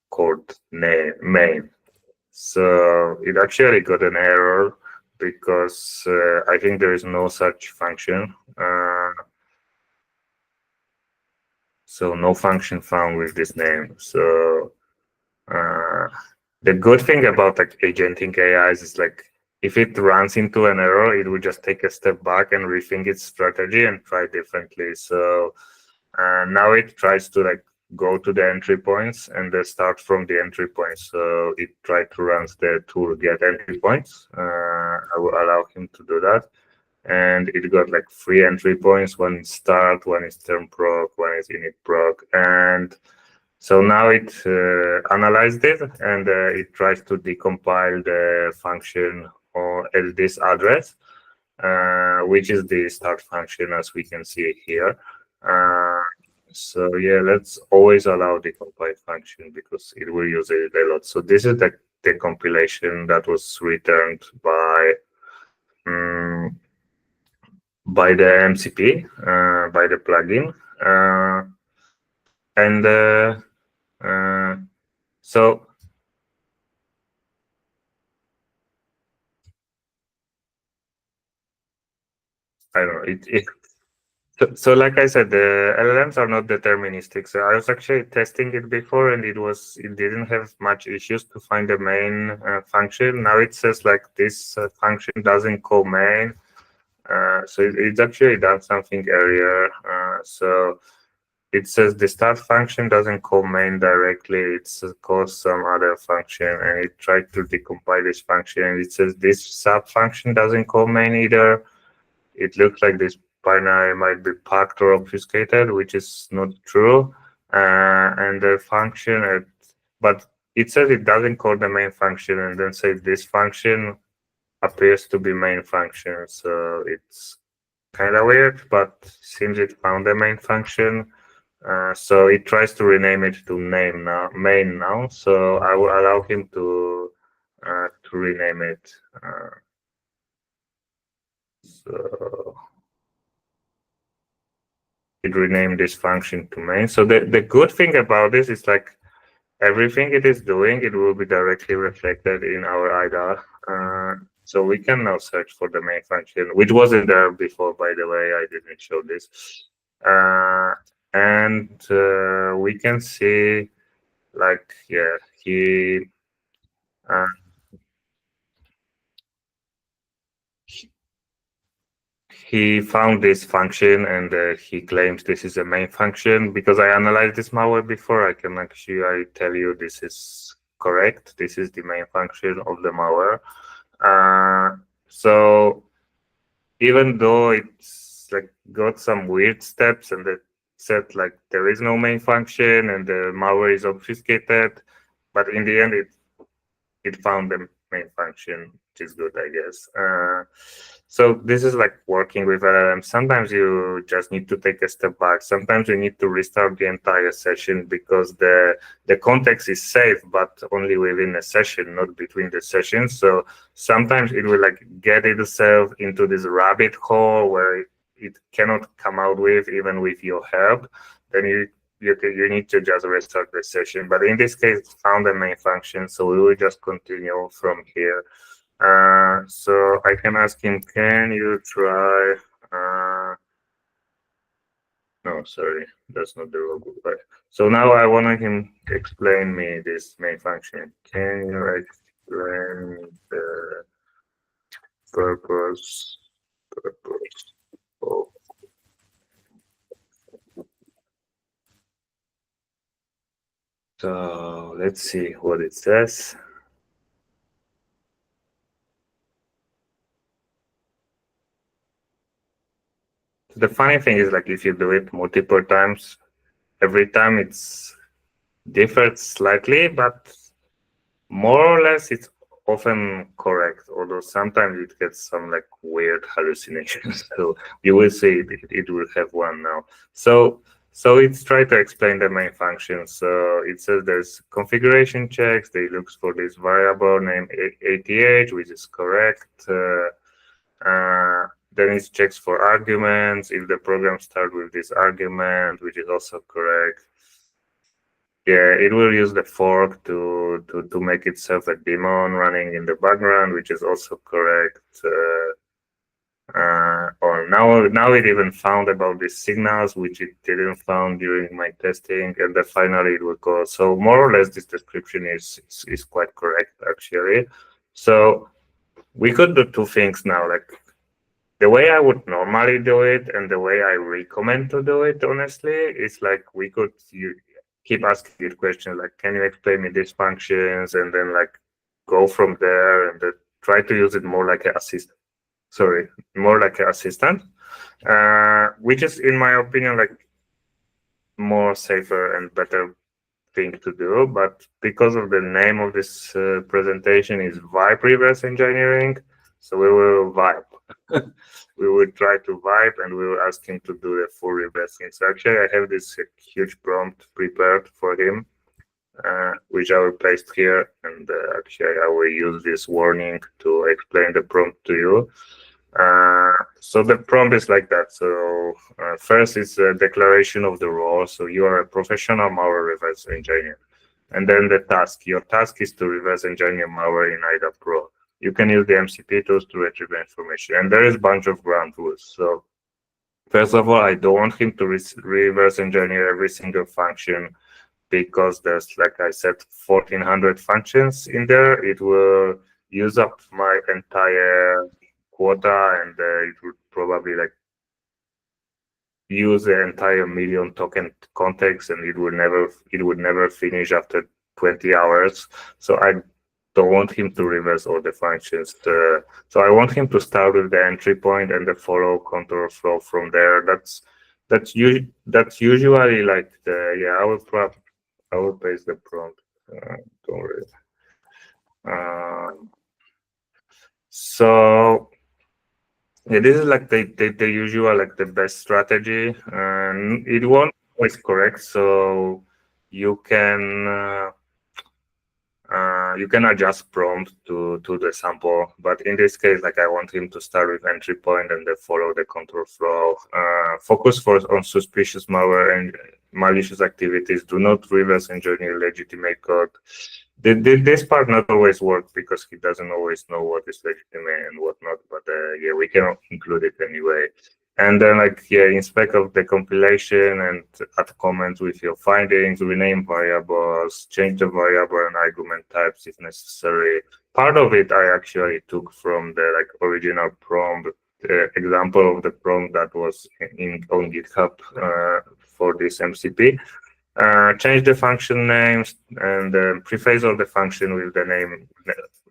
called main. So it actually got an error because I think there is no such function. So no function found with this name. So the good thing about like agentic AIs is like if it runs into an error, it will just take a step back and rethink its strategy and try differently. So now it tries to like go to the entry points and start from the entry points. So it tried to run the tool get entry points. I will allow him to do that. And it got like 3 entry points. One is start, one is term proc, one is init proc. And so now it analyzed it, and it tries to decompile the function at this address, which is the start function, as we can see here. So yeah, let's always allow the compile function because it will use it a lot. So this is the compilation that was returned by the MCP, by the plugin, and so I don't know. So like I said, the LLMs are not deterministic. So I was actually testing it before, and it didn't have much issues to find the main function. Now it says like this function doesn't call main. So it's actually done something earlier. So it says the start function doesn't call main directly. It calls some other function, and it tried to decompile this function. And it says this sub function doesn't call main either. It looks like this binary might be packed or obfuscated, which is not true. And the function, but it says it doesn't call the main function, and then say this function appears to be main function. So it's kind of weird, but seems it found the main function. So it tries to rename it to main now. So I will allow him to rename it. So it renamed this function to main. So the good thing about this is like everything it is doing, it will be directly reflected in our IDAR. So we can now search for the main function, which wasn't there before, by the way. I didn't show this. And we can see, like, yeah, he found this function, and he claims this is a main function. Because I analyzed this malware before, I can actually tell you this is correct. This is the main function of the malware. So even though it's like got some weird steps, and it said like there is no main function and the malware is obfuscated, but in the end it found main function, which is good, I guess. So this is like working with LLM. Sometimes you just need to take a step back. Sometimes you need to restart the entire session because the context is safe, but only within a session, not between the sessions. So sometimes it will like get itself into this rabbit hole where it cannot come out with even with your help. Then you need to just restart the session. But in this case, found the main function, so we will just continue from here. So I can ask him, can you try? No, sorry, that's not the role group. So now I want him to explain me this main function. Can you explain the purpose of So let's see what it says. The funny thing is, like, if you do it multiple times, every time it's differs slightly, but more or less it's often correct, although sometimes it gets some like weird hallucinations. So you will see it will have one now. So it's trying to explain the main function. So it says there's configuration checks. They looks for this variable named ATH, which is correct. Then it checks for arguments. If the program starts with this argument, which is also correct. Yeah, it will use the fork to make itself a daemon running in the background, which is also correct. Or now it even found about these signals, which it didn't found during my testing, and then finally it will go. So more or less, this description is quite correct actually. So we could do two things now, like the way I would normally do it and the way I recommend to do it, honestly, is like we could keep asking it questions like, can you explain me these functions? And then like go from there and then try to use it more like an assistant. More like an assistant, which is, in my opinion, like more safer and better thing to do. But because of the name of this presentation is vibe reverse engineering, so we will vibe. We will try to vibe and we will ask him to do the full reversing. So actually I have this huge prompt prepared for him, which I will paste here, and actually I will use this warning to explain the prompt to you. So the prompt is like that. So first is a declaration of the role. So you are a professional malware reverse engineer. And then the task. Your task is to reverse engineer malware in IDA Pro. You can use the MCP tools to retrieve information. And there is a bunch of ground rules. So first of all, I don't want him to reverse engineer every single function because there's, like I said, 1,400 functions in there. It will use up my entire quota, and it would probably like use the entire million token context, and it would never finish after 20 hours. So I don't want him to reverse all the functions. So I want him to start with the entry point and the follow control flow from there. That's usually like the I will paste the prompt. Don't worry. So yeah, this is like the usual, like the best strategy, and it won't always correct. So you can adjust prompt to the sample, but in this case, like I want him to start with entry point and then follow the control flow. Focus on suspicious malware and malicious activities. Do not reverse engineer legitimate code. This part not always works because he doesn't always know what is legitimate and what not. But yeah, we can include it anyway. And then, like, yeah, inspect of the compilation and add comments with your findings, rename variables, change the variable and argument types if necessary. Part of it I actually took from the like original prompt, example of the prompt that was on GitHub for this MCP. Change the function names and preface all the function with the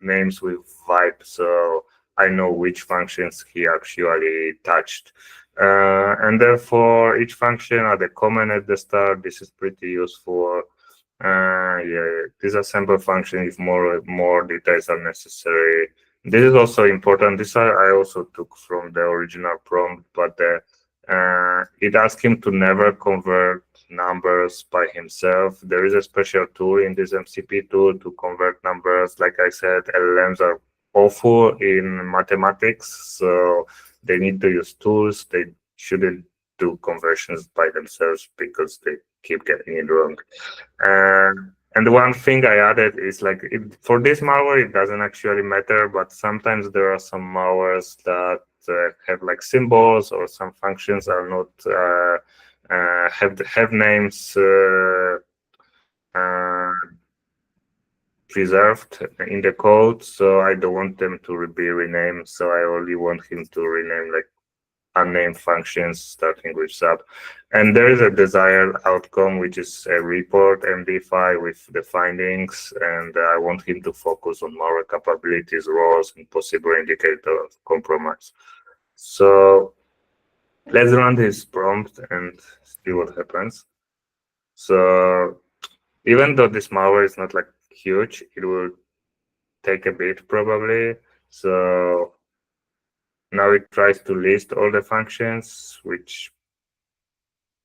names with vibe, so I know which functions he actually touched. And therefore, each function add a comment at the start. This is pretty useful. Yeah, disassemble function if more details are necessary. This is also important. This I also took from the original prompt, but it asks him to never convert numbers by himself. There is a special tool in this MCP tool to convert numbers. Like I said, LLMs are awful in mathematics, so they need to use tools. They shouldn't do conversions by themselves because they keep getting it wrong. And the one thing I added is like for this malware, it doesn't actually matter, but sometimes there are some malwares that have like symbols or some functions are not have names uh, preserved in the code. So I don't want them to be renamed. So I only want him to rename like unnamed functions starting with sub. And there is a desired outcome, which is a report MD file with the findings. And I want him to focus on malware capabilities, roles, and possible indicator of compromise. So let's run this prompt and see what happens. So even though this malware is not like huge, it will take a bit probably. So now it tries to list all the functions, which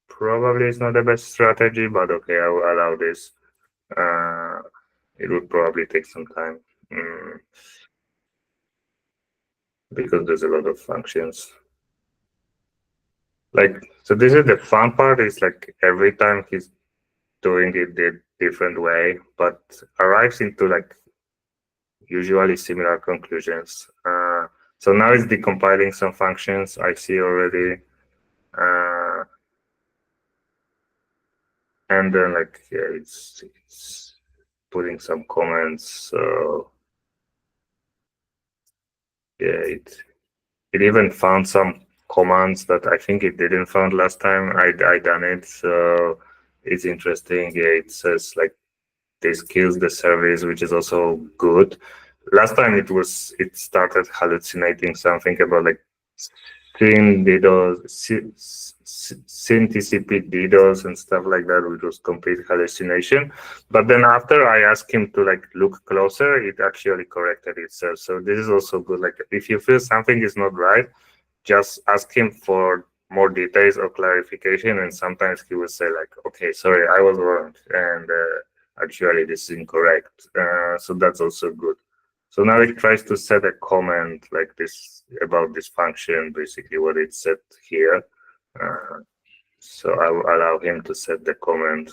probably is not the best strategy, but okay, I will allow this. It will probably take some time because there's a lot of functions. Like, so this is the fun part, is like every time he's doing it the different way, but arrives into like usually similar conclusions. So now it's decompiling some functions I see already. And then like, yeah, it's putting some comments. So yeah, it even found some commands that I think it didn't found last time I done it. So it's interesting. Yeah, it says like this kills the service, which is also good. Last time it started hallucinating something about like Syn DDoS, Syn TCP DDoS and stuff like that, which was complete hallucination. But then after I asked him to like look closer, it actually corrected itself. So this is also good. Like if you feel something is not right, just ask him for more details or clarification, and sometimes he will say like, okay, sorry, I was wrong, and actually this is incorrect. So that's also good. So now it tries to set a comment like this about this function, basically what it said here. So I will allow him to set the comment.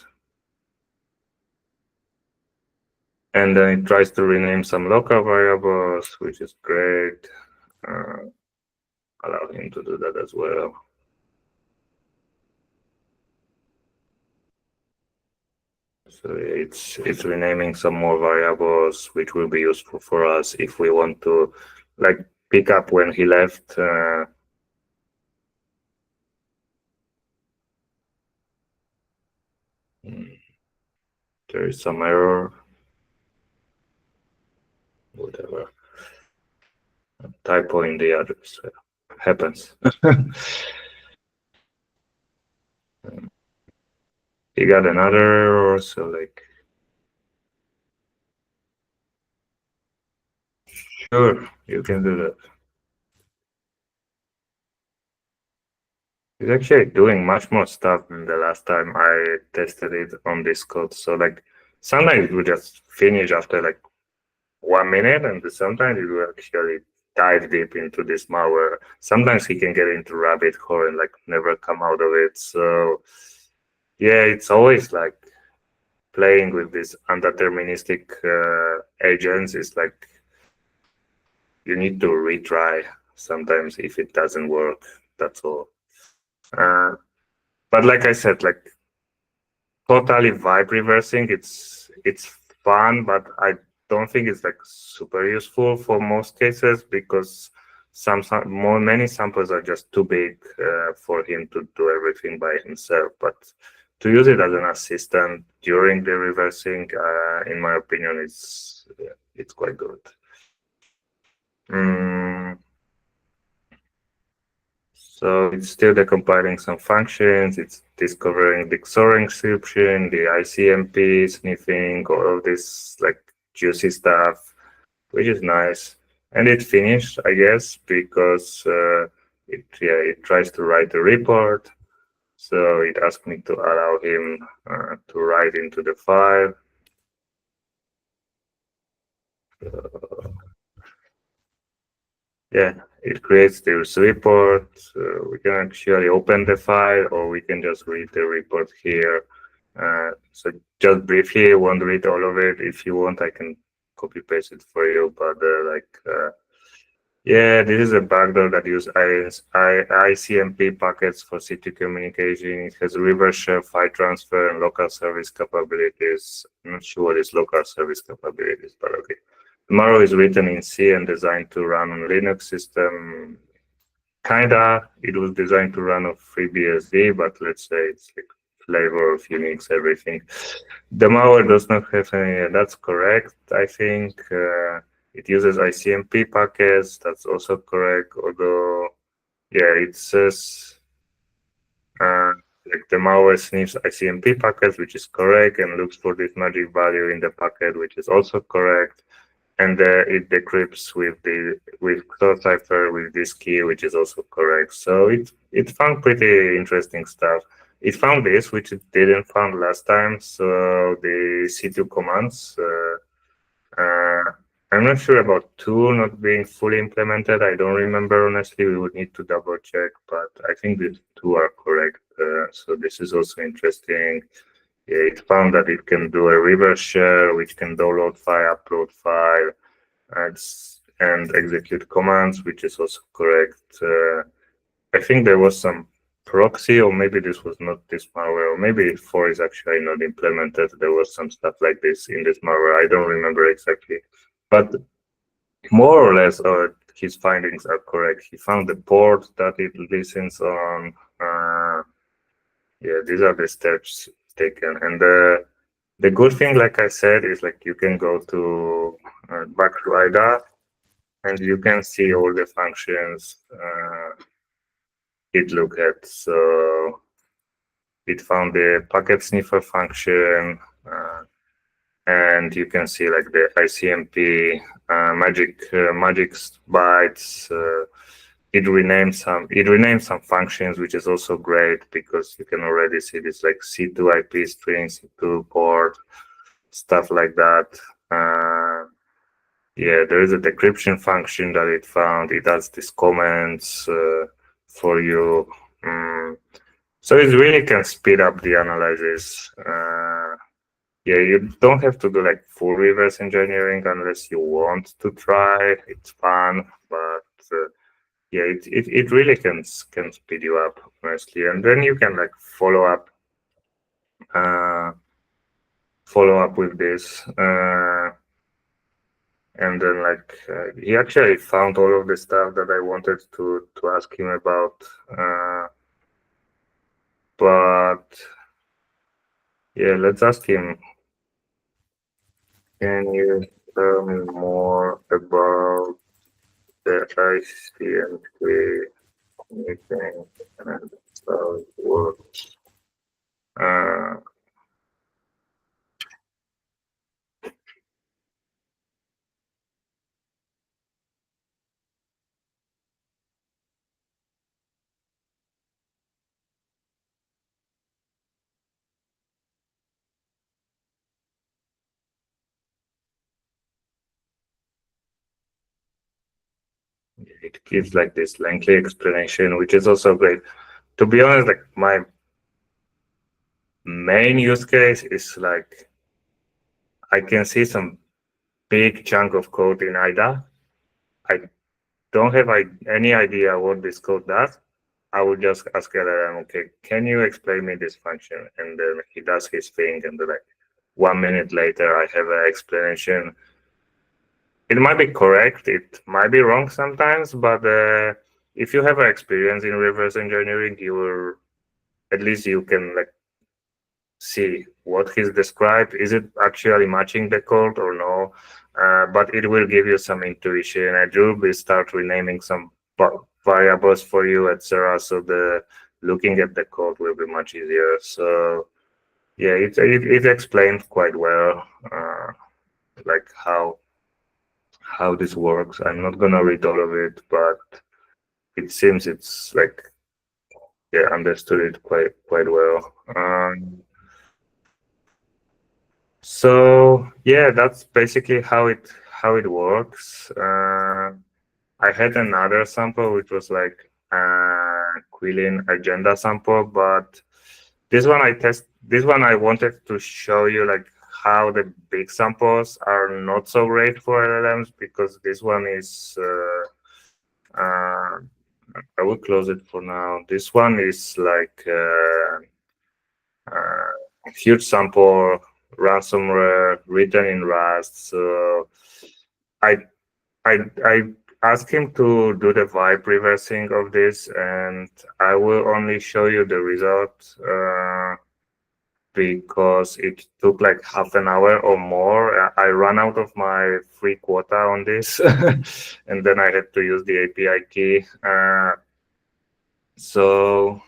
And then it tries to rename some local variables, which is great. Allow him to do that as well. So it's renaming some more variables, which will be useful for us if we want to like pick up when he left. There is some error, whatever. Typo in the address. Happens. He got another error, so like, sure, you can do that. It's actually doing much more stuff than the last time I tested it on this code. So like, sometimes it will just finish after like 1 minute, and sometimes it will actually dive deep into this malware. Sometimes he can get into rabbit hole and like never come out of it. So yeah, it's always like playing with these undeterministic agents is like you need to retry sometimes if it doesn't work. That's all. But like I said, like totally vibe reversing, it's fun, but I don't think it's like super useful for most cases because many samples are just too big for him to do everything by himself. But to use it as an assistant during the reversing, in my opinion, it's quite good. So it's still decompiling some functions. It's discovering the XOR encryption, the ICMP sniffing, all of this like juicy stuff, which is nice. And it finished, I guess, because it tries to write a report. So it asked me to allow him to write into the file. Yeah, it creates this report. We can actually open the file, or we can just read the report here. So just briefly, I won't read all of it. If you want, I can copy paste it for you. But yeah, this is a backdoor that uses ICMP packets for city communication. It has reverse share file transfer and local service capabilities. I'm not sure what is local service capabilities, but okay. Tomorrow is written in C and designed to run on Linux system. Kinda, it was designed to run on FreeBSD, but let's say it's like flavor of Unix, everything. The malware does not have any, that's correct, I think. It uses ICMP packets, that's also correct, although, yeah, it says like the malware sniffs ICMP packets, which is correct, and looks for this magic value in the packet, which is also correct. And it decrypts with XOR cipher with this key, which is also correct. So it found pretty interesting stuff. It found this, which it didn't found last time. So the C2 commands. I'm not sure about 2 not being fully implemented. I don't remember honestly. We would need to double check, but I think the 2 are correct. So this is also interesting. Yeah, it found that it can do a reverse share, which can download file, upload file, and execute commands, which is also correct. I think there was some proxy, or maybe this was not this malware, or maybe 4 is actually not implemented. There was some stuff like this in this malware. I don't remember exactly, but more or less his findings are correct. He found the port that it listens on. Yeah, these are the steps taken. And the good thing, like I said, is like you can go to back to IDA, and you can see all the functions it looked at. So it found the packet sniffer function, and you can see like the ICMP magic bytes. It renamed some functions, which is also great because you can already see this like C2 IP string, C2 port, stuff like that. Yeah, there is a decryption function that it found. It adds these comments for you. So it really can speed up the analysis. Yeah, you don't have to do like full reverse engineering unless you want to try. It's fun, but yeah, it really can speed you up honestly, and then you can like follow up with this, and then like he actually found all of the stuff that I wanted to ask him about, but yeah, let's ask him. Can you tell me more about the ICMP meeting and how it works? It gives like this lengthy explanation, which is also great. To be honest, like my main use case is like I can see some big chunk of code in IDA. I don't have any idea what this code does. I would just ask LLM, okay, can you explain me this function? And then he does his thing, and then like 1 minute later, I have an explanation. It might be correct, it might be wrong sometimes, but if you have an experience in reverse engineering, at least you can like see what he's described. Is it actually matching the code or no? But it will give you some intuition. And you'll start renaming some variables for you, etc. So the looking at the code will be much easier. So yeah, it explained quite well, like how this works. I'm not gonna read all of it, but it seems it's like, yeah, understood it quite well. So yeah, that's basically how it works. I had another sample which was like Quilin agenda sample, but this one I wanted to show you like how the big samples are not so great for LLMs, because this one is I will close it for now. This one is like a huge sample, ransomware, written in Rust. So I I asked him to do the vibe reversing of this, and I will only show you the result because it took like half an hour or more. I ran out of my free quota on this, and then I had to use the API key. So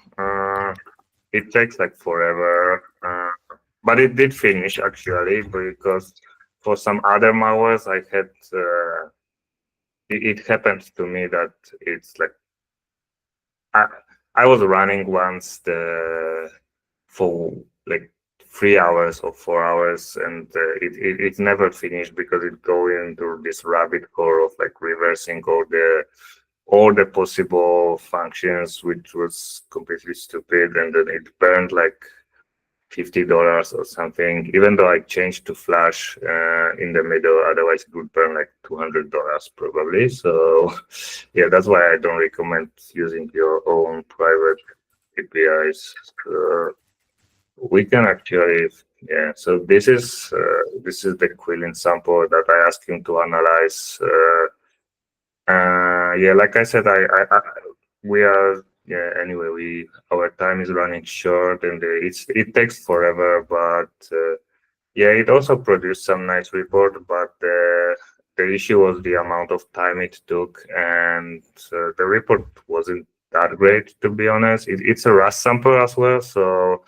it takes like forever, but it did finish actually, because for some other malwares I had. It happened to me that it's like I was running once for like 3 hours or 4 hours, and it never finished because it go into this rabbit hole of like reversing all the possible functions, which was completely stupid, and then it burned like $50 or something, even though I changed to Flash in the middle. Otherwise, it would burn like $200 probably. So, yeah, that's why I don't recommend using your own private APIs. We can actually, yeah. So this is the Quilin sample that I asked him to analyze. Yeah, like I said, we are. Yeah. Anyway, our time is running short, and it takes forever. But yeah, it also produced some nice report. But the issue was the amount of time it took, and the report wasn't that great, to be honest. It's a Rust sample as well, so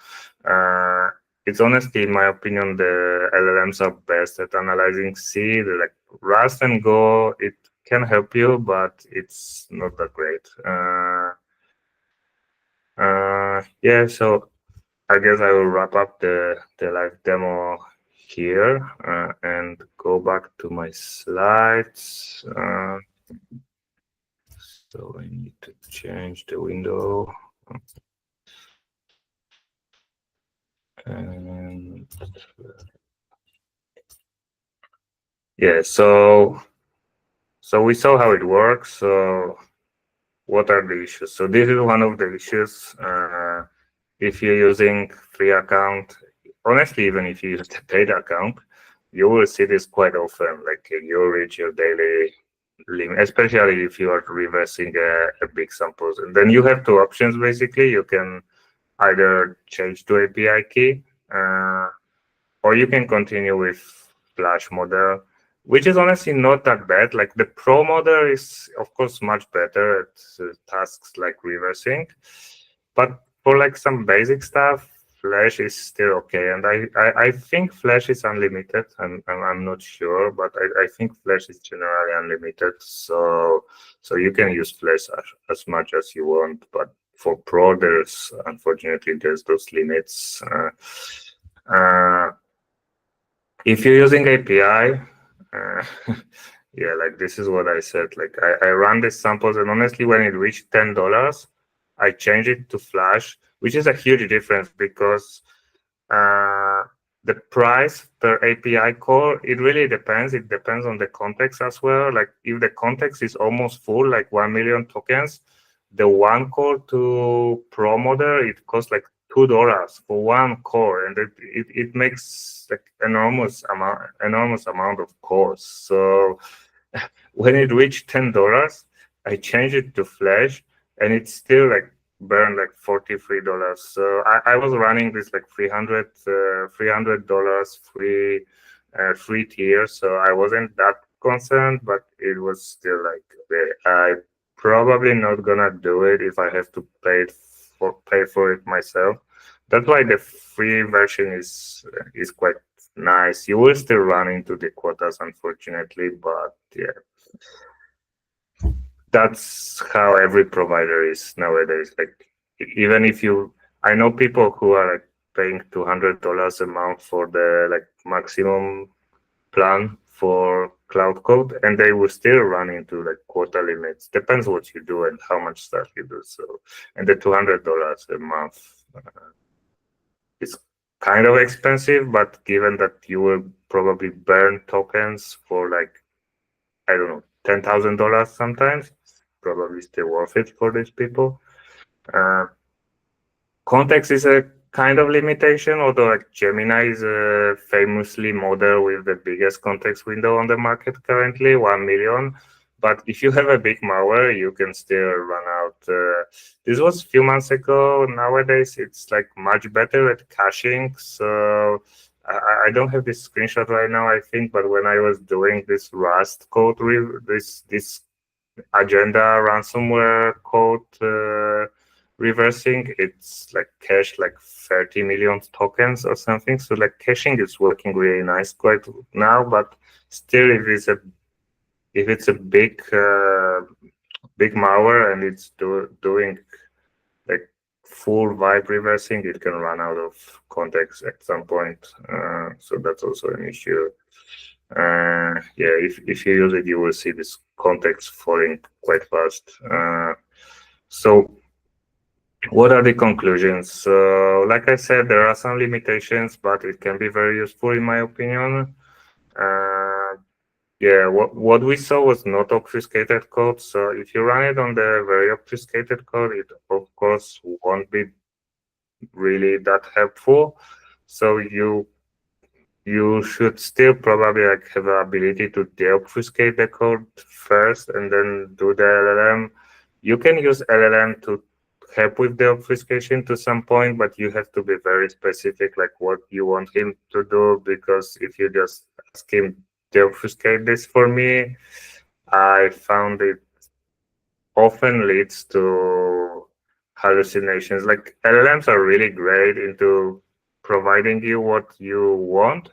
it's honestly, in my opinion, the LLMs are best at analyzing C. Like Rust and Go, it can help you, but it's not that great. Yeah, so I guess I will wrap up the live demo here and go back to my slides. So I need to change the window. And yeah, so we saw how it works. So what are the issues? So this is one of the issues. If you're using free account, honestly, even if you use the paid account, you will see this quite often. Like you reach your daily limit, especially if you are reversing a big samples. And then you have two options basically. You can either change to API key, or you can continue with Flash model, which is honestly not that bad. Like the Pro model is, of course, much better at tasks like reversing, but for like some basic stuff, Flash is still okay. And I think Flash is unlimited. I'm not sure, but I think Flash is generally unlimited. So you can use Flash as much as you want, but for Pro, unfortunately there's those limits. If you're using API, yeah, like this is what I said. Like I ran the samples, and honestly, when it reached $10, I changed it to Flash, which is a huge difference because the price per API call, it really depends. It depends on the context as well. Like if the context is almost full, like 1 million tokens, the one call to Pro model, it costs like $2 for one core, and it makes like enormous amount of cores. So when it reached $10, I changed it to Flash, and it's still like burned like $43. So I was running this like $300 free tier, so I wasn't that concerned, but it was still like I probably not gonna do it if I have to pay for it myself. That's why the free version is quite nice. You will still run into the quotas, unfortunately, but yeah, that's how every provider is nowadays. Like even if you, I know people who are like paying $200 a month for the like maximum plan for cloud code, and they will still run into like quota limits. Depends what you do and how much stuff you do. So, and the $200 a month is kind of expensive, but given that you will probably burn tokens for like, I don't know, $10,000 sometimes, it's probably still worth it for these people. Uh, Context is a kind of limitation, although like Gemini is a famously model with the biggest context window on the market currently, 1 million. But if you have a big malware, you can still run out. This was a few months ago. Nowadays, it's like much better at caching. So I don't have this screenshot right now, I think, but when I was doing this Rust code, this agenda ransomware code reversing, it's like cached like 30 million tokens or something. So like caching is working really nice quite now, but still, if it's a big malware and it's doing like full vibe reversing, it can run out of context at some point. So that's also an issue. Yeah, if you use it, you will see this context falling quite fast. So what are the conclusions? So, like I said, there are some limitations, but it can be very useful in my opinion. Yeah, what we saw was not obfuscated code. So if you run it on the very obfuscated code, it of course won't be really that helpful. So you should still probably like have the ability to deobfuscate the code first and then do the LLM. You can use LLM to help with the obfuscation to some point, but you have to be very specific, like what you want him to do, because if you just ask him to obfuscate this for me, I found it often leads to hallucinations. Like LLMs are really great into providing you what you want,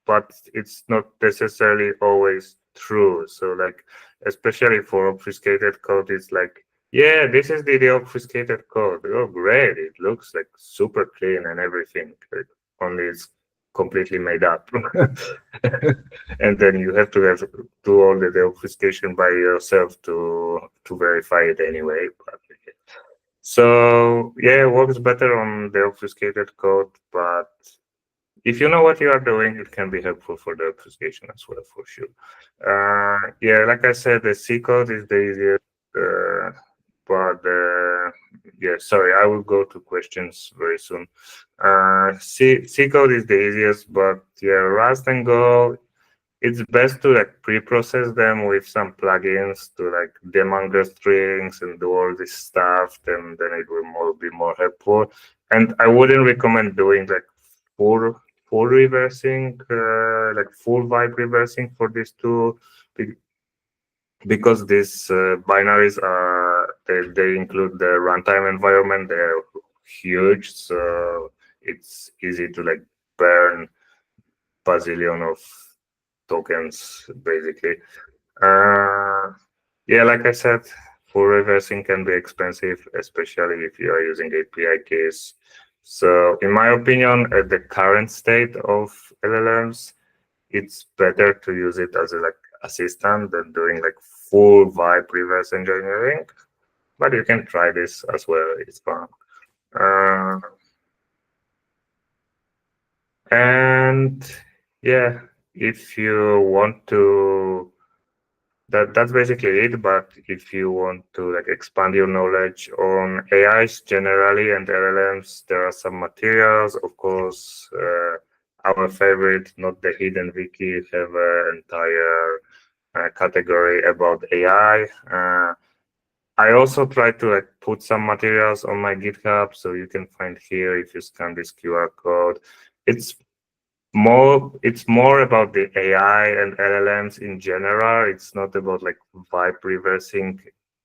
but it's not necessarily always true. So like, especially for obfuscated code, it's like, yeah, this is the obfuscated code. Oh, great. It looks like super clean and everything. Only it's completely made up. And then you have to do all the obfuscation by yourself to verify it anyway. So yeah, it works better on the obfuscated code, but if you know what you are doing, it can be helpful for the obfuscation as well, for sure. Yeah, like I said, the C code is the easiest, but yeah, sorry, I will go to questions very soon. C code is the easiest, but yeah, Rust and Go, it's best to like pre-process them with some plugins to like demonger strings and do all this stuff. Then it will be more helpful. And I wouldn't recommend doing like full reversing, like full vibe reversing for these two, because these binaries are they include the runtime environment. They're huge, so it's easy to like burn bazillion of tokens basically. Yeah, like I said, full reversing can be expensive, especially if you are using API keys. So in my opinion, at the current state of LLMs, it's better to use it as a like assistant than doing like full vibe reverse engineering. But you can try this as well. It's fun. And yeah, if you want to, that's basically it. But if you want to like expand your knowledge on AIs generally and LLMs, there are some materials. Of course, our favorite, Not the Hidden Wiki, have an entire category about AI. I also try to like put some materials on my GitHub, so you can find here if you scan this QR code. It's more about the AI and LLMs in general. It's not about like vibe reversing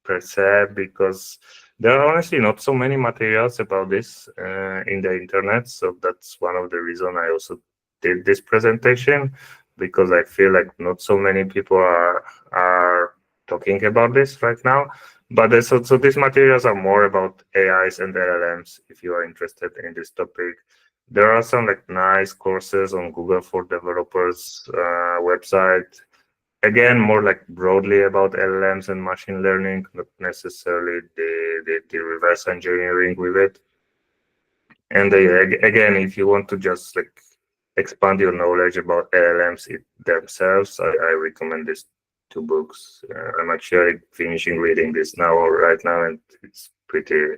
per se, because there are honestly not so many materials about this in the internet. So that's one of the reasons I also did this presentation, because I feel like not so many people are talking about this right now. But so these materials are more about AIs and LLMs. If you are interested in this topic, there are some like nice courses on Google for Developers website. Again, more like broadly about LLMs and machine learning, not necessarily the reverse engineering with it. And again, if you want to just like expand your knowledge about LLMs themselves, I recommend these two books. I'm actually finishing reading this right now, and it's pretty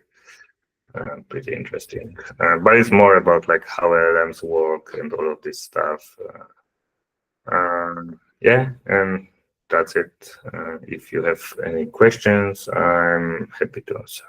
interesting. But it's more about like how LLMs work and all of this stuff. Yeah, and that's it. If you have any questions, I'm happy to answer.